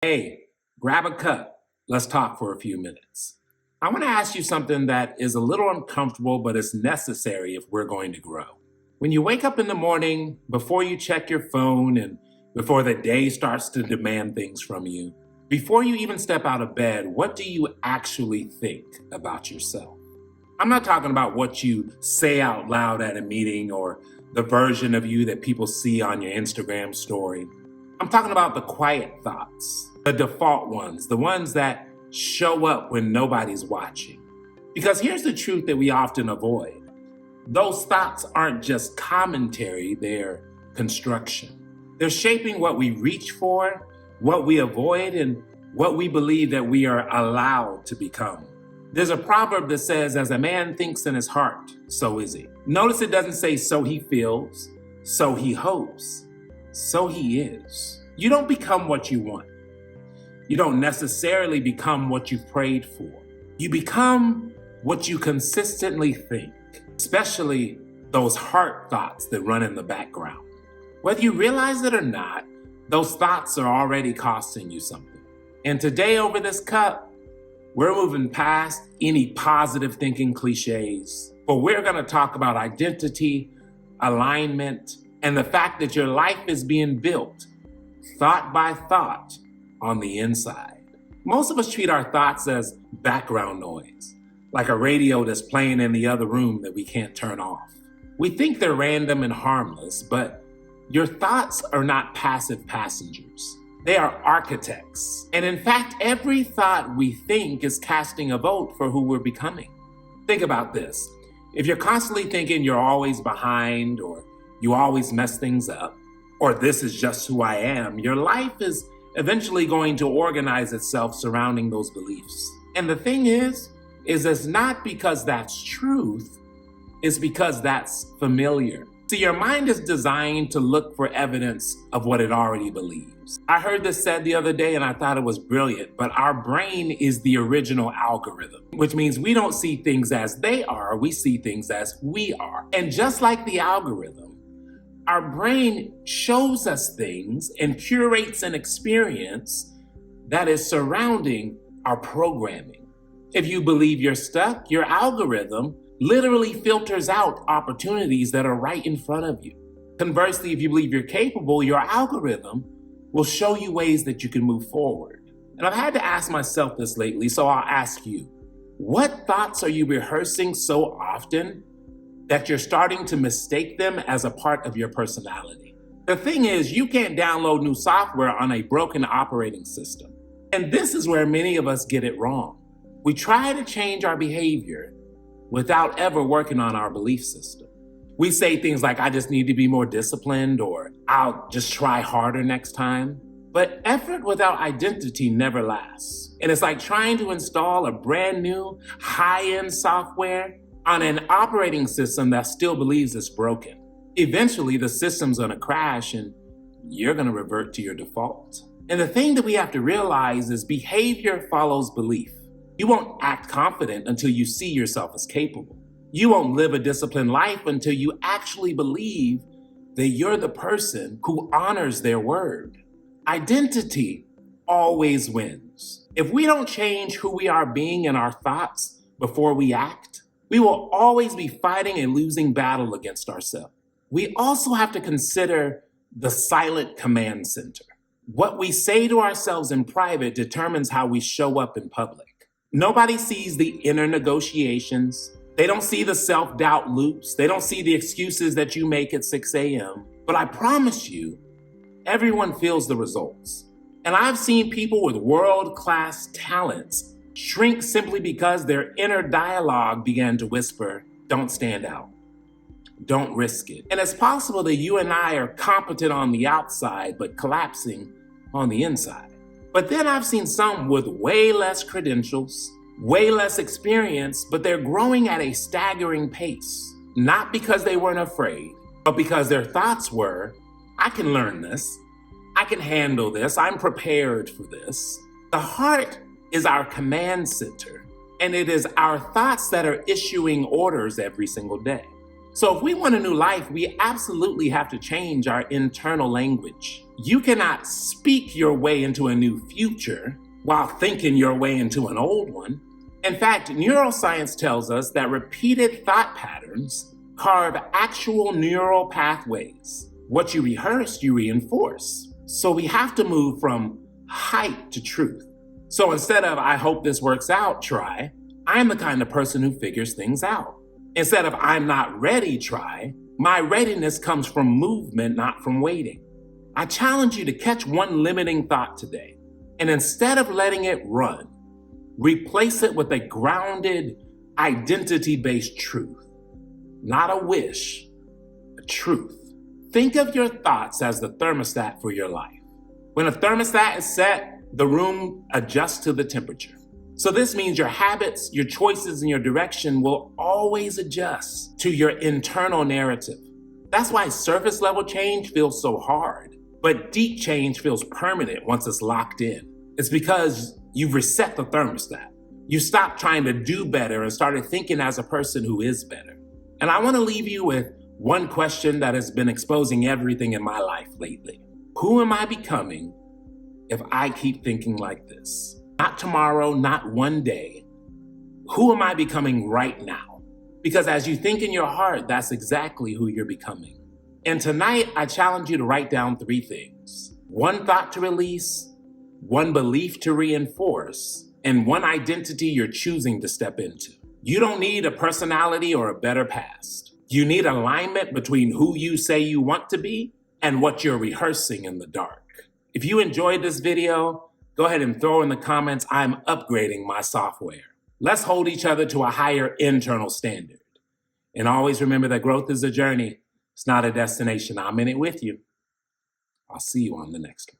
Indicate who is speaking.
Speaker 1: Hey, grab a cup. Let's talk for a few minutes. I want to ask you something that is a little uncomfortable, but it's necessary if we're going to grow. When you wake up in the morning, before you check your phone and before the day starts to demand things from you, before you even step out of bed, what do you actually think about yourself? I'm not talking about what you say out loud at a meeting or the version of you that people see on your Instagram story. I'm talking about the quiet thoughts, the default ones, the ones that show up when nobody's watching. Because here's the truth that we often avoid. Those thoughts aren't just commentary, they're construction. They're shaping what we reach for, what we avoid, and what we believe that we are allowed to become. There's a proverb that says, as a man thinks in his heart, so is he. Notice it doesn't say so he feels, so he hopes, so he is. You don't become what you want. You don't necessarily become what you've prayed for. You become what you consistently think, especially those heart thoughts that run in the background. Whether you realize it or not, those thoughts are already costing you something. And today over this cup, we're moving past any positive thinking cliches, but we're going to talk about identity, alignment, and the fact that your life is being built thought by thought on the inside. Most of us treat our thoughts as background noise, like a radio that's playing in the other room that we can't turn off. We think they're random and harmless, but your thoughts are not passive passengers. They are architects. And in fact, every thought we think is casting a vote for who we're becoming. Think about this. If you're constantly thinking you're always behind, or you always mess things up, or this is just who I am, your life is eventually going to organize itself surrounding those beliefs. And the thing is it's not because that's truth, it's because that's familiar. See, your mind is designed to look for evidence of what it already believes. I heard this said the other day and I thought it was brilliant, but our brain is the original algorithm, which means we don't see things as they are, we see things as we are. And just like the algorithm, our brain shows us things and curates an experience that is surrounding our programming. If you believe you're stuck, your algorithm literally filters out opportunities that are right in front of you. Conversely, if you believe you're capable, your algorithm will show you ways that you can move forward. And I've had to ask myself this lately, so I'll ask you, what thoughts are you rehearsing so often that you're starting to mistake them as a part of your personality? The thing is, you can't download new software on a broken operating system. And this is where many of us get it wrong. We try to change our behavior without ever working on our belief system. We say things like, I just need to be more disciplined, or I'll just try harder next time. But effort without identity never lasts. And it's like trying to install a brand new high-end software on an operating system that still believes it's broken. Eventually, the system's gonna crash and you're gonna revert to your default. And the thing that we have to realize is behavior follows belief. You won't act confident until you see yourself as capable. You won't live a disciplined life until you actually believe that you're the person who honors their word. Identity always wins. If we don't change who we are being in our thoughts before we act, we will always be fighting a losing battle against ourselves. We also have to consider the silent command center. What we say to ourselves in private determines how we show up in public. Nobody sees the inner negotiations. They don't see the self-doubt loops. They don't see the excuses that you make at 6 a.m. But I promise you, everyone feels the results. And I've seen people with world-class talents shrink simply because their inner dialogue began to whisper, don't stand out, don't risk it. And it's possible that you and I are competent on the outside, but collapsing on the inside. But then I've seen some with way less credentials, way less experience, but they're growing at a staggering pace. Not because they weren't afraid, but because their thoughts were, I can learn this, I can handle this, I'm prepared for this. The heart is our command center, and it is our thoughts that are issuing orders every single day. So if we want a new life, we absolutely have to change our internal language. You cannot speak your way into a new future while thinking your way into an old one. In fact, neuroscience tells us that repeated thought patterns carve actual neural pathways. What you rehearse, you reinforce. So we have to move from hype to truth. So instead of, I hope this works out, try, I'm the kind of person who figures things out. Instead of, I'm not ready, try, my readiness comes from movement, not from waiting. I challenge you to catch one limiting thought today, and instead of letting it run, replace it with a grounded, identity-based truth. Not a wish, a truth. Think of your thoughts as the thermostat for your life. When a thermostat is set, the room adjusts to the temperature. So this means your habits, your choices, and your direction will always adjust to your internal narrative. That's why surface level change feels so hard, but deep change feels permanent once it's locked in. It's because you've reset the thermostat. You stopped trying to do better and started thinking as a person who is better. And I want to leave you with one question that has been exposing everything in my life lately. Who am I becoming if I keep thinking like this? Not tomorrow, not one day. Who am I becoming right now? Because as you think in your heart, that's exactly who you're becoming. And tonight, I challenge you to write down 3 things. 1 thought to release, 1 belief to reinforce, and 1 identity you're choosing to step into. You don't need a personality or a better past. You need alignment between who you say you want to be and what you're rehearsing in the dark. If you enjoyed this video, go ahead and throw in the comments, I'm upgrading my software. Let's hold each other to a higher internal standard. And always remember that growth is a journey. It's not a destination. I'm in it with you. I'll see you on the next one.